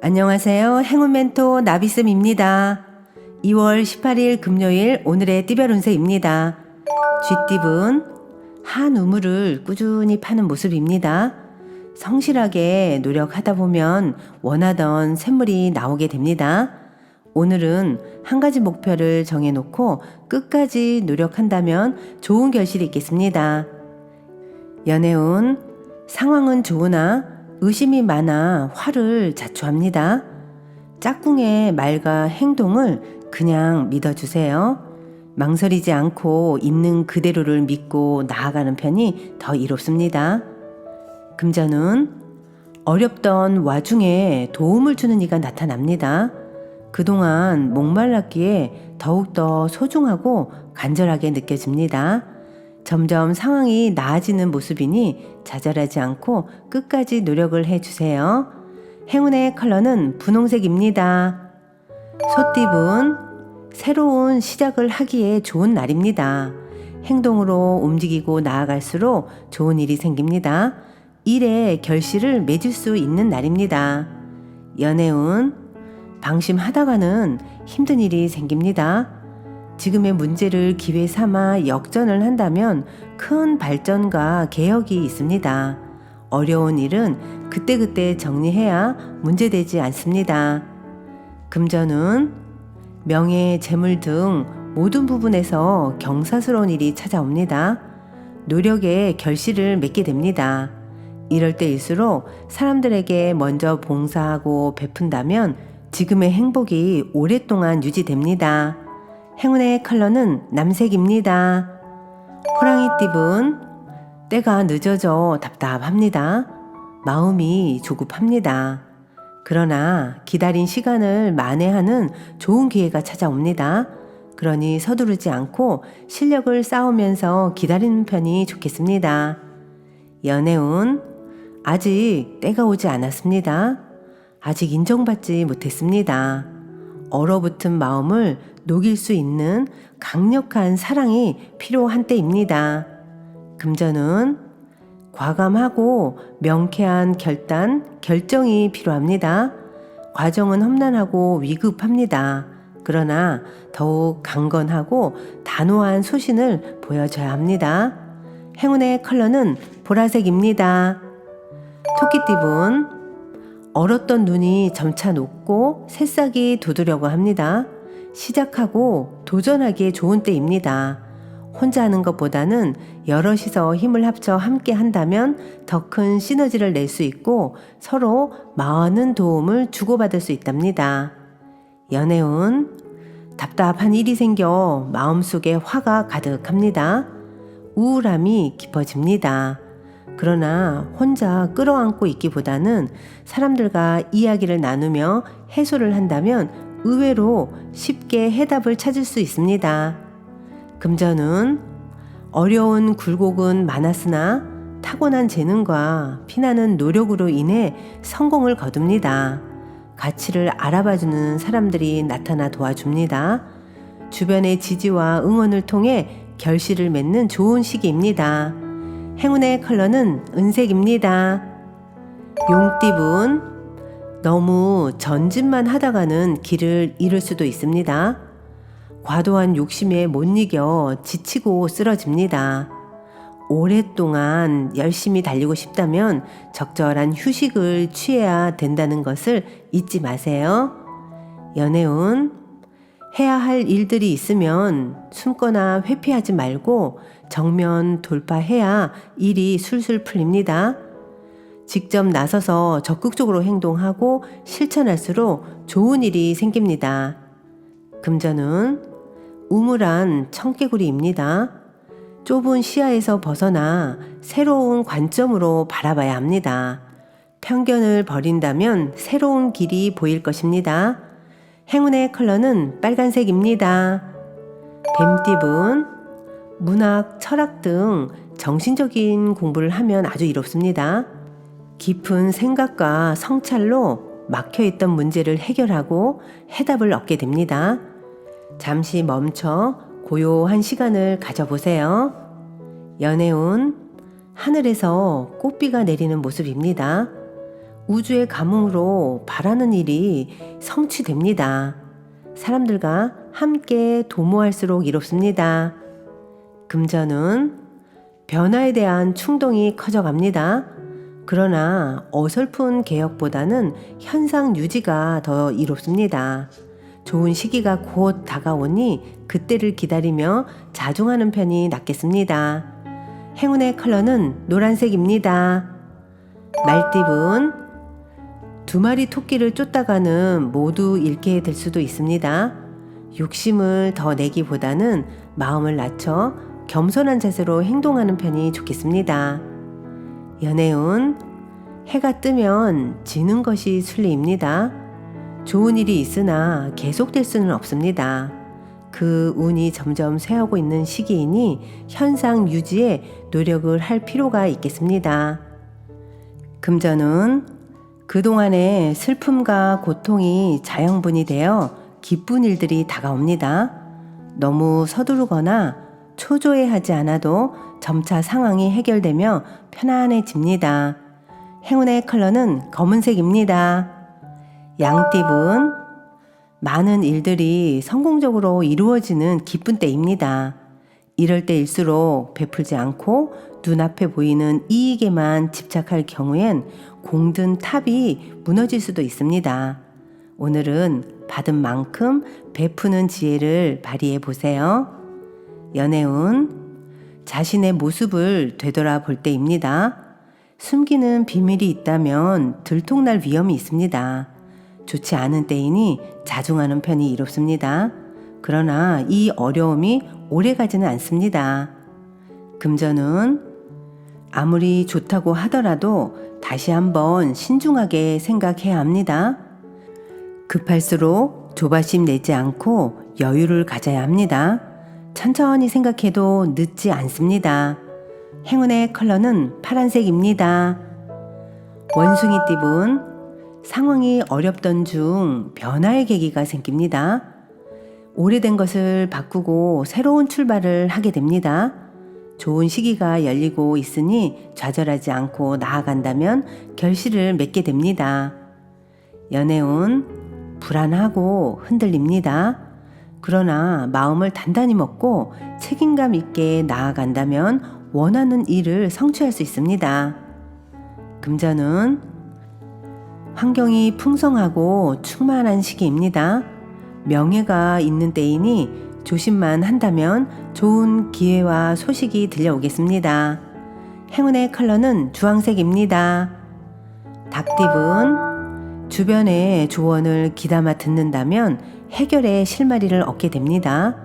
안녕하세요. 행운 멘토 나비쌤입니다. 2월 18일 금요일 오늘의 띠별 운세입니다. 쥐띠분 한 우물을 꾸준히 파는 모습입니다. 성실하게 노력하다 보면 원하던 샘물이 나오게 됩니다. 오늘은 한 가지 목표를 정해놓고 끝까지 노력한다면 좋은 결실이 있겠습니다. 연애운 상황은 좋으나 의심이 많아 화를 자초합니다. 짝꿍의 말과 행동을 그냥 믿어주세요. 망설이지 않고 있는 그대로를 믿고 나아가는 편이 더 이롭습니다. 금전은 어렵던 와중에 도움을 주는 이가 나타납니다. 그동안 목말랐기에 더욱더 소중하고 간절하게 느껴집니다. 점점 상황이 나아지는 모습이니 좌절하지 않고 끝까지 노력을 해주세요. 행운의 컬러는 분홍색입니다. 소띠분 새로운 시작을 하기에 좋은 날입니다. 행동으로 움직이고 나아갈수록 좋은 일이 생깁니다. 일의 결실을 맺을 수 있는 날입니다. 연애운 방심하다가는 힘든 일이 생깁니다. 지금의 문제를 기회 삼아 역전을 한다면 큰 발전과 개혁이 있습니다. 어려운 일은 그때그때 정리해야 문제되지 않습니다. 금전은 명예, 재물 등 모든 부분에서 경사스러운 일이 찾아옵니다. 노력의 결실을 맺게 됩니다. 이럴 때일수록 사람들에게 먼저 봉사하고 베푼다면 지금의 행복이 오랫동안 유지됩니다. 행운의 컬러는 남색입니다. 호랑이띠분 때가 늦어져 답답합니다. 마음이 조급합니다. 그러나 기다린 시간을 만회하는 좋은 기회가 찾아옵니다. 그러니 서두르지 않고 실력을 쌓으면서 기다리는 편이 좋겠습니다. 연애운 아직 때가 오지 않았습니다. 아직 인정받지 못했습니다. 얼어붙은 마음을 녹일 수 있는 강력한 사랑이 필요한 때입니다. 금전은 과감하고 명쾌한 결정이 필요합니다. 과정은 험난하고 위급합니다. 그러나 더욱 강건하고 단호한 소신을 보여줘야 합니다. 행운의 컬러는 보라색입니다. 토끼띠분 얼었던 눈이 점차 녹고 새싹이 돋으려고 합니다. 시작하고 도전하기에 좋은 때입니다. 혼자 하는 것보다는 여럿이서 힘을 합쳐 함께 한다면 더 큰 시너지를 낼 수 있고 서로 많은 도움을 주고받을 수 있답니다. 연애운 답답한 일이 생겨 마음속에 화가 가득합니다. 우울함이 깊어집니다. 그러나 혼자 끌어안고 있기보다는 사람들과 이야기를 나누며 해소를 한다면 의외로 쉽게 해답을 찾을 수 있습니다. 금전은 어려운 굴곡은 많았으나 타고난 재능과 피나는 노력으로 인해 성공을 거둡니다. 가치를 알아봐주는 사람들이 나타나 도와줍니다. 주변의 지지와 응원을 통해 결실을 맺는 좋은 시기입니다. 행운의 컬러는 은색입니다. 용띠분 너무 전진만 하다가는 길을 잃을 수도 있습니다. 과도한 욕심에 못 이겨 지치고 쓰러집니다. 오랫동안 열심히 달리고 싶다면 적절한 휴식을 취해야 된다는 것을 잊지 마세요. 연애운 해야 할 일들이 있으면 숨거나 회피하지 말고 정면 돌파해야 일이 술술 풀립니다. 직접 나서서 적극적으로 행동하고 실천할수록 좋은 일이 생깁니다. 금전은 우물한 청개구리입니다. 좁은 시야에서 벗어나 새로운 관점으로 바라봐야 합니다. 편견을 버린다면 새로운 길이 보일 것입니다. 행운의 컬러는 빨간색입니다. 뱀띠분 문학, 철학 등 정신적인 공부를 하면 아주 이롭습니다. 깊은 생각과 성찰로 막혀있던 문제를 해결하고 해답을 얻게 됩니다. 잠시 멈춰 고요한 시간을 가져보세요. 연애운 하늘에서 꽃비가 내리는 모습입니다. 우주의 감흥으로 바라는 일이 성취됩니다. 사람들과 함께 도모할수록 이롭습니다. 금전운, 변화에 대한 충동이 커져갑니다. 그러나 어설픈 개혁보다는 현상 유지가 더 이롭습니다. 좋은 시기가 곧 다가오니 그때를 기다리며 자중하는 편이 낫겠습니다. 행운의 컬러는 노란색입니다. 말띠분, 2마리 토끼를 쫓다가는 모두 잃게 될 수도 있습니다. 욕심을 더 내기보다는 마음을 낮춰 겸손한 자세로 행동하는 편이 좋겠습니다. 연애운, 해가 뜨면 지는 것이 순리입니다. 좋은 일이 있으나 계속될 수는 없습니다. 그 운이 점점 쇠하고 있는 시기이니 현상 유지에 노력을 할 필요가 있겠습니다. 금전운, 그동안의 슬픔과 고통이 자양분이 되어 기쁜 일들이 다가옵니다. 너무 서두르거나 초조해하지 않아도 점차 상황이 해결되며 편안해집니다. 행운의 컬러는 검은색입니다. 양띠분, 많은 일들이 성공적으로 이루어지는 기쁜 때입니다. 이럴 때일수록 베풀지 않고 눈앞에 보이는 이익에만 집착할 경우엔 공든 탑이 무너질 수도 있습니다. 오늘은 받은 만큼 베푸는 지혜를 발휘해 보세요. 연애운, 자신의 모습을 되돌아볼 때입니다. 숨기는 비밀이 있다면 들통날 위험이 있습니다. 좋지 않은 때이니 자중하는 편이 이롭습니다. 그러나 이 어려움이 오래가지는 않습니다. 금전운, 아무리 좋다고 하더라도 다시 한번 신중하게 생각해야 합니다. 급할수록 조바심 내지 않고 여유를 가져야 합니다. 천천히 생각해도 늦지 않습니다. 행운의 컬러는 파란색입니다. 원숭이띠분, 상황이 어렵던 중 변화의 계기가 생깁니다. 오래된 것을 바꾸고 새로운 출발을 하게 됩니다. 좋은 시기가 열리고 있으니 좌절하지 않고 나아간다면 결실을 맺게 됩니다. 연애운, 불안하고 흔들립니다. 그러나 마음을 단단히 먹고 책임감 있게 나아간다면 원하는 일을 성취할 수 있습니다. 금전운, 환경이 풍성하고 충만한 시기입니다. 명예가 있는 때이니 조심만 한다면 좋은 기회와 소식이 들려오겠습니다. 행운의 컬러는 주황색입니다. 닭띠분, 주변의 조언을 귀담아 듣는다면 해결의 실마리를 얻게 됩니다.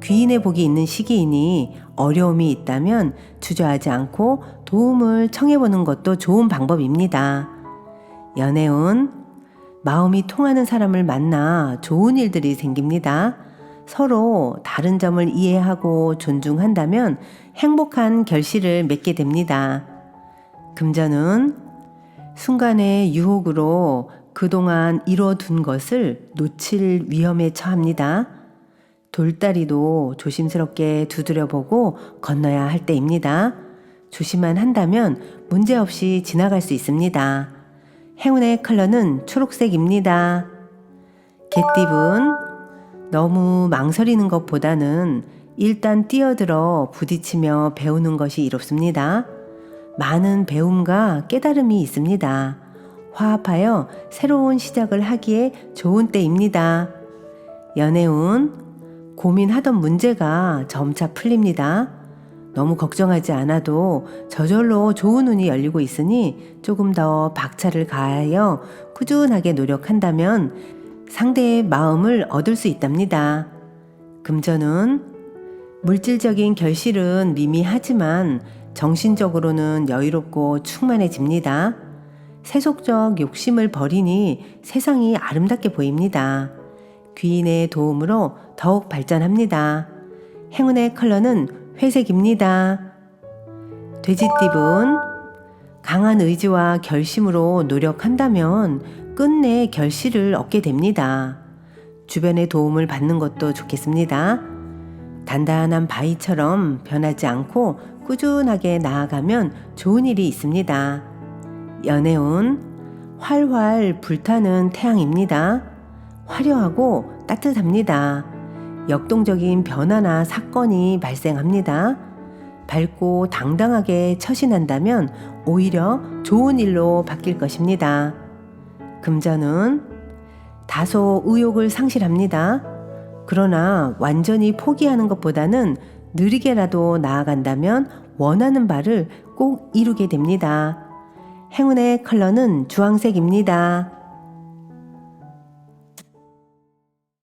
귀인의 복이 있는 시기이니 어려움이 있다면 주저하지 않고 도움을 청해보는 것도 좋은 방법입니다. 연애운, 마음이 통하는 사람을 만나 좋은 일들이 생깁니다. 서로 다른 점을 이해하고 존중한다면 행복한 결실을 맺게 됩니다. 금전운, 순간의 유혹으로 그동안 이뤄둔 것을 놓칠 위험에 처합니다. 돌다리도 조심스럽게 두드려보고 건너야 할 때입니다. 조심만 한다면 문제없이 지나갈 수 있습니다. 행운의 컬러는 초록색입니다. 개띠분, 너무 망설이는 것보다는 일단 뛰어들어 부딪히며 배우는 것이 이롭습니다. 많은 배움과 깨달음이 있습니다. 화합하여 새로운 시작을 하기에 좋은 때입니다. 연애운, 고민하던 문제가 점차 풀립니다. 너무 걱정하지 않아도 저절로 좋은 운이 열리고 있으니 조금 더 박차를 가하여 꾸준하게 노력한다면 상대의 마음을 얻을 수 있답니다. 금전운, 물질적인 결실은 미미하지만 정신적으로는 여유롭고 충만해집니다. 세속적 욕심을 버리니 세상이 아름답게 보입니다. 귀인의 도움으로 더욱 발전합니다. 행운의 컬러는 회색입니다. 돼지띠분, 강한 의지와 결심으로 노력한다면 끝내 결실을 얻게 됩니다. 주변의 도움을 받는 것도 좋겠습니다. 단단한 바위처럼 변하지 않고 꾸준하게 나아가면 좋은 일이 있습니다. 연애운, 활활 불타는 태양입니다. 화려하고 따뜻합니다. 역동적인 변화나 사건이 발생합니다. 밝고 당당하게 처신한다면 오히려 좋은 일로 바뀔 것입니다. 금전은 다소 의욕을 상실합니다. 그러나 완전히 포기하는 것보다는 느리게라도 나아간다면 원하는 바를 꼭 이루게 됩니다. 행운의 컬러는 주황색입니다.